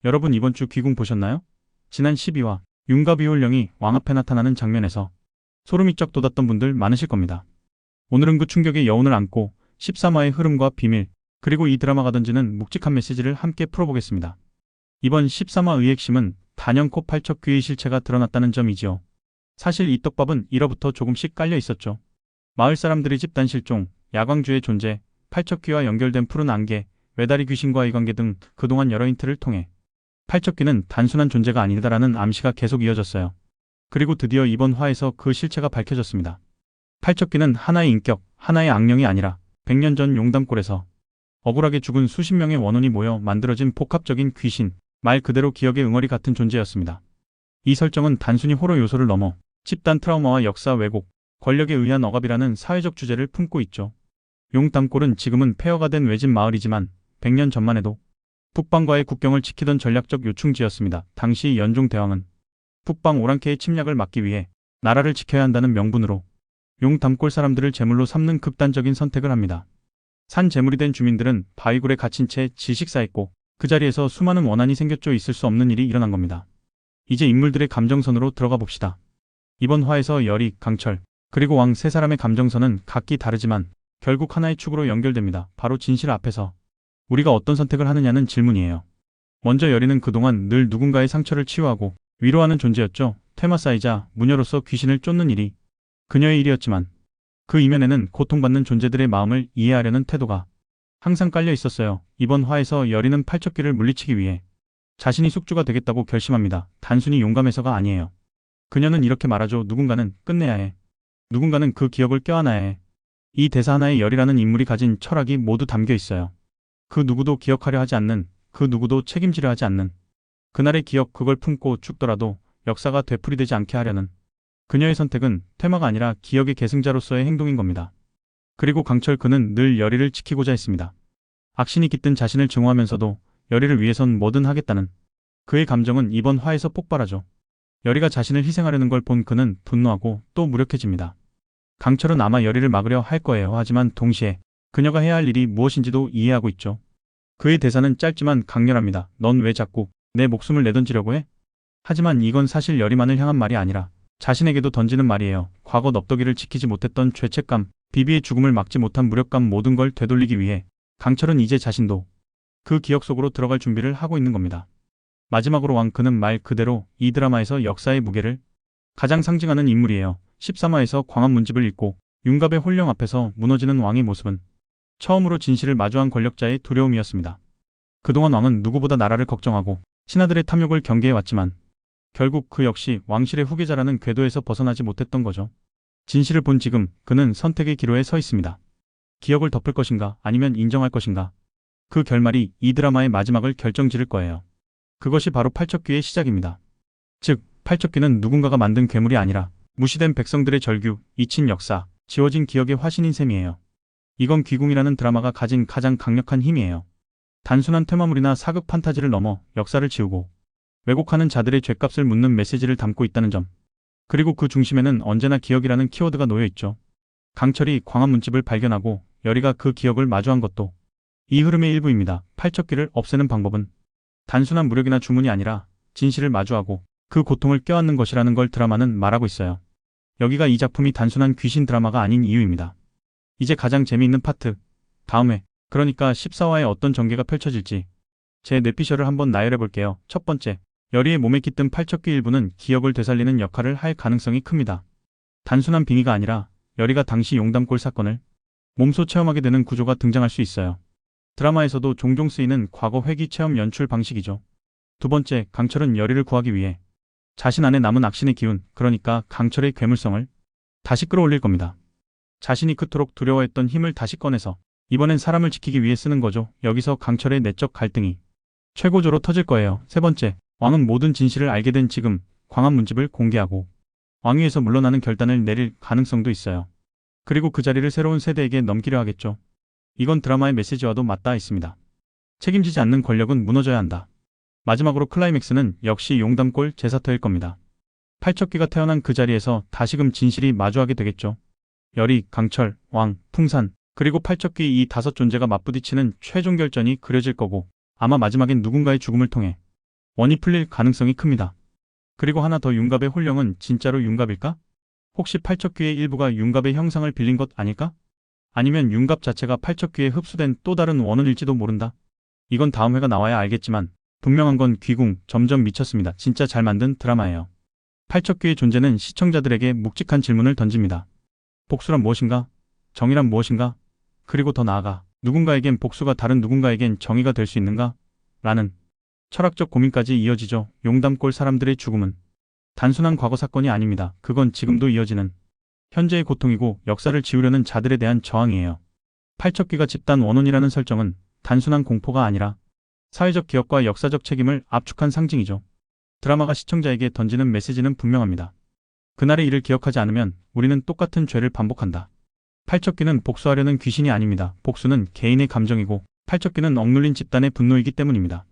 여러분 이번 주 귀궁 보셨나요? 지난 12화 윤가비홀령이 왕 앞에 나타나는 장면에서 소름이 쩍 돋았던 분들 많으실 겁니다. 오늘은 그 충격의 여운을 안고 13화의 흐름과 비밀, 그리고 이 드라마가 던지는 묵직한 메시지를 함께 풀어보겠습니다. 이번 13화의 핵심은 단연코 팔척귀의 실체가 드러났다는 점이지요. 사실 이 떡밥은 1화부터 조금씩 깔려 있었죠. 마을 사람들의 집단 실종, 야광주의 존재, 팔척귀와 연결된 푸른 안개, 외다리 귀신과의 관계 등 그동안 여러 힌트를 통해 팔척귀는 단순한 존재가 아니다라는 암시가 계속 이어졌어요. 그리고 드디어 이번 화에서 그 실체가 밝혀졌습니다. 팔척귀는 하나의 인격, 하나의 악령이 아니라 100년 전 용담골에서 억울하게 죽은 수십 명의 원혼이 모여 만들어진 복합적인 귀신, 말 그대로 기억의 응어리 같은 존재였습니다. 이 설정은 단순히 호러 요소를 넘어 집단 트라우마와 역사 왜곡, 권력에 의한 억압이라는 사회적 주제를 품고 있죠. 용담골은 지금은 폐허가 된 외진 마을이지만 100년 전만 해도 북방과의 국경을 지키던 전략적 요충지였습니다. 당시 연종 대왕은 북방 오랑캐의 침략을 막기 위해 나라를 지켜야 한다는 명분으로 용담골 사람들을 제물로 삼는 극단적인 선택을 합니다. 산 제물이 된 주민들은 바위굴에 갇힌 채 질식사했고 그 자리에서 수많은 원한이 생겼죠. 있을 수 없는 일이 일어난 겁니다. 이제 인물들의 감정선으로 들어가 봅시다. 이번 화에서 열이, 강철, 그리고 왕 세 사람의 감정선은 각기 다르지만 결국 하나의 축으로 연결됩니다. 바로 진실 앞에서 우리가 어떤 선택을 하느냐는 질문이에요. 먼저 열이는 그동안 늘 누군가의 상처를 치유하고 위로하는 존재였죠. 퇴마사이자 무녀로서 귀신을 쫓는 일이 그녀의 일이었지만 그 이면에는 고통받는 존재들의 마음을 이해하려는 태도가 항상 깔려 있었어요. 이번 화에서 열이는 팔척귀를 물리치기 위해 자신이 숙주가 되겠다고 결심합니다. 단순히 용감해서가 아니에요. 그녀는 이렇게 말하죠. 누군가는 끝내야 해. 누군가는 그 기억을 껴안아야 해. 이 대사 하나에 열이라는 인물이 가진 철학이 모두 담겨 있어요. 그 누구도 기억하려 하지 않는, 그 누구도 책임지려 하지 않는, 그날의 기억 그걸 품고 죽더라도 역사가 되풀이되지 않게 하려는 그녀의 선택은 퇴마가 아니라 기억의 계승자로서의 행동인 겁니다. 그리고 강철 그는 늘 열이를 지키고자 했습니다. 악신이 깃든 자신을 증오하면서도 열이를 위해선 뭐든 하겠다는 그의 감정은 이번 화에서 폭발하죠. 열이가 자신을 희생하려는 걸 본 그는 분노하고 또 무력해집니다. 강철은 아마 열이를 막으려 할 거예요. 하지만 동시에 그녀가 해야 할 일이 무엇인지도 이해하고 있죠. 그의 대사는 짧지만 강렬합니다. 넌 왜 자꾸 내 목숨을 내던지려고 해? 하지만 이건 사실 열이만을 향한 말이 아니라 자신에게도 던지는 말이에요. 과거 넙더기를 지키지 못했던 죄책감, 비비의 죽음을 막지 못한 무력감 모든 걸 되돌리기 위해 강철은 이제 자신도 그 기억 속으로 들어갈 준비를 하고 있는 겁니다. 마지막으로 왕 그는 말 그대로 이 드라마에서 역사의 무게를 가장 상징하는 인물이에요. 13화에서 광화문집을 잇고 윤갑의 홀령 앞에서 무너지는 왕의 모습은 처음으로 진실을 마주한 권력자의 두려움이었습니다. 그동안 왕은 누구보다 나라를 걱정하고 신하들의 탐욕을 경계해왔지만 결국 그 역시 왕실의 후계자라는 궤도에서 벗어나지 못했던 거죠. 진실을 본 지금 그는 선택의 기로에 서 있습니다. 기억을 덮을 것인가 아니면 인정할 것인가. 그 결말이 이 드라마의 마지막을 결정지을 거예요. 그것이 바로 팔척귀의 시작입니다. 즉, 팔척귀는 누군가가 만든 괴물이 아니라 무시된 백성들의 절규, 잊힌 역사, 지워진 기억의 화신인 셈이에요. 이건 귀궁이라는 드라마가 가진 가장 강력한 힘이에요. 단순한 퇴마물이나 사극 판타지를 넘어 역사를 지우고 왜곡하는 자들의 죗값을 묻는 메시지를 담고 있다는 점. 그리고 그 중심에는 언제나 기억이라는 키워드가 놓여 있죠. 강철이 광화문집을 발견하고 열이가 그 기억을 마주한 것도 이 흐름의 일부입니다. 팔척귀를 없애는 방법은 단순한 무력이나 주문이 아니라 진실을 마주하고 그 고통을 껴안는 것이라는 걸 드라마는 말하고 있어요. 여기가 이 작품이 단순한 귀신 드라마가 아닌 이유입니다. 이제 가장 재미있는 파트, 다음 회, 그러니까 14화에 어떤 전개가 펼쳐질지 제 뇌피셜을 한번 나열해볼게요. 첫 번째, 열이의 몸에 깃든 팔척귀 일부는 기억을 되살리는 역할을 할 가능성이 큽니다. 단순한 빙의가 아니라 열이가 당시 용담골 사건을 몸소 체험하게 되는 구조가 등장할 수 있어요. 드라마에서도 종종 쓰이는 과거 회귀 체험 연출 방식이죠. 두 번째, 강철은 열이를 구하기 위해 자신 안에 남은 악신의 기운, 그러니까 강철의 괴물성을 다시 끌어올릴 겁니다. 자신이 그토록 두려워했던 힘을 다시 꺼내서 이번엔 사람을 지키기 위해 쓰는 거죠. 여기서 강철의 내적 갈등이 최고조로 터질 거예요. 세 번째, 왕은 모든 진실을 알게 된 지금 광화문집을 공개하고 왕위에서 물러나는 결단을 내릴 가능성도 있어요. 그리고 그 자리를 새로운 세대에게 넘기려 하겠죠. 이건 드라마의 메시지와도 맞닿아 있습니다. 책임지지 않는 권력은 무너져야 한다. 마지막으로 클라이맥스는 역시 용담골 제사터일 겁니다. 팔척귀가 태어난 그 자리에서 다시금 진실이 마주하게 되겠죠. 열이, 강철, 왕, 풍산, 그리고 팔척귀 이 다섯 존재가 맞부딪히는 최종 결전이 그려질 거고 아마 마지막엔 누군가의 죽음을 통해 원이 풀릴 가능성이 큽니다. 그리고 하나 더, 윤갑의 혼령은 진짜로 윤갑일까? 혹시 팔척귀의 일부가 윤갑의 형상을 빌린 것 아닐까? 아니면 윤갑 자체가 팔척귀에 흡수된 또 다른 원혼일지도 모른다. 이건 다음 회가 나와야 알겠지만 분명한 건 귀궁 점점 미쳤습니다. 진짜 잘 만든 드라마예요. 팔척귀의 존재는 시청자들에게 묵직한 질문을 던집니다. 복수란 무엇인가? 정의란 무엇인가? 그리고 더 나아가 누군가에겐 복수가 다른 누군가에겐 정의가 될 수 있는가? 라는 철학적 고민까지 이어지죠. 용담골 사람들의 죽음은 단순한 과거 사건이 아닙니다. 그건 지금도 이어지는 현재의 고통이고 역사를 지우려는 자들에 대한 저항이에요. 팔척귀가 집단 원혼이라는 설정은 단순한 공포가 아니라 사회적 기억과 역사적 책임을 압축한 상징이죠. 드라마가 시청자에게 던지는 메시지는 분명합니다. 그날의 일을 기억하지 않으면 우리는 똑같은 죄를 반복한다. 팔척귀는 복수하려는 귀신이 아닙니다. 복수는 개인의 감정이고 팔척귀는 억눌린 집단의 분노이기 때문입니다.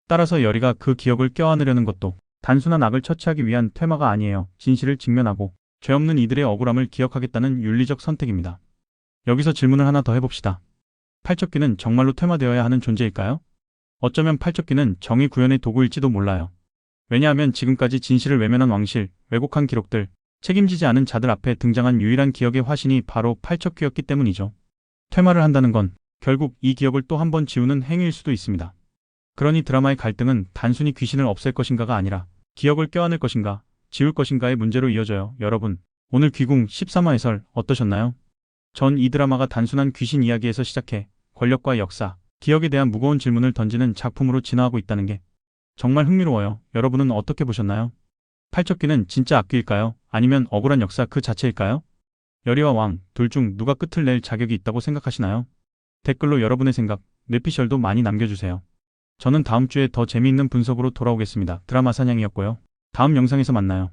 따라서 여리가 그 기억을 껴안으려는 것도 단순한 악을 처치하기 위한 퇴마가 아니에요. 진실을 직면하고 죄 없는 이들의 억울함을 기억하겠다는 윤리적 선택입니다. 여기서 질문을 하나 더 해봅시다. 팔척귀는 정말로 퇴마되어야 하는 존재일까요? 어쩌면 팔척귀는 정의 구현의 도구일지도 몰라요. 왜냐하면 지금까지 진실을 외면한 왕실, 왜곡한 기록들, 책임지지 않은 자들 앞에 등장한 유일한 기억의 화신이 바로 팔척귀였기 때문이죠. 퇴마를 한다는 건 결국 이 기억을 또 한 번 지우는 행위일 수도 있습니다. 그러니 드라마의 갈등은 단순히 귀신을 없앨 것인가가 아니라 기억을 껴안을 것인가, 지울 것인가의 문제로 이어져요. 여러분, 오늘 귀궁 13화 해설 어떠셨나요? 전 이 드라마가 단순한 귀신 이야기에서 시작해 권력과 역사, 기억에 대한 무거운 질문을 던지는 작품으로 진화하고 있다는 게 정말 흥미로워요. 여러분은 어떻게 보셨나요? 팔척귀는 진짜 악귀일까요? 아니면 억울한 역사 그 자체일까요? 여리와 왕, 둘 중 누가 끝을 낼 자격이 있다고 생각하시나요? 댓글로 여러분의 생각, 뇌피셜도 많이 남겨주세요. 저는 다음 주에 더 재미있는 분석으로 돌아오겠습니다. 드라마 사냥이었고요. 다음 영상에서 만나요.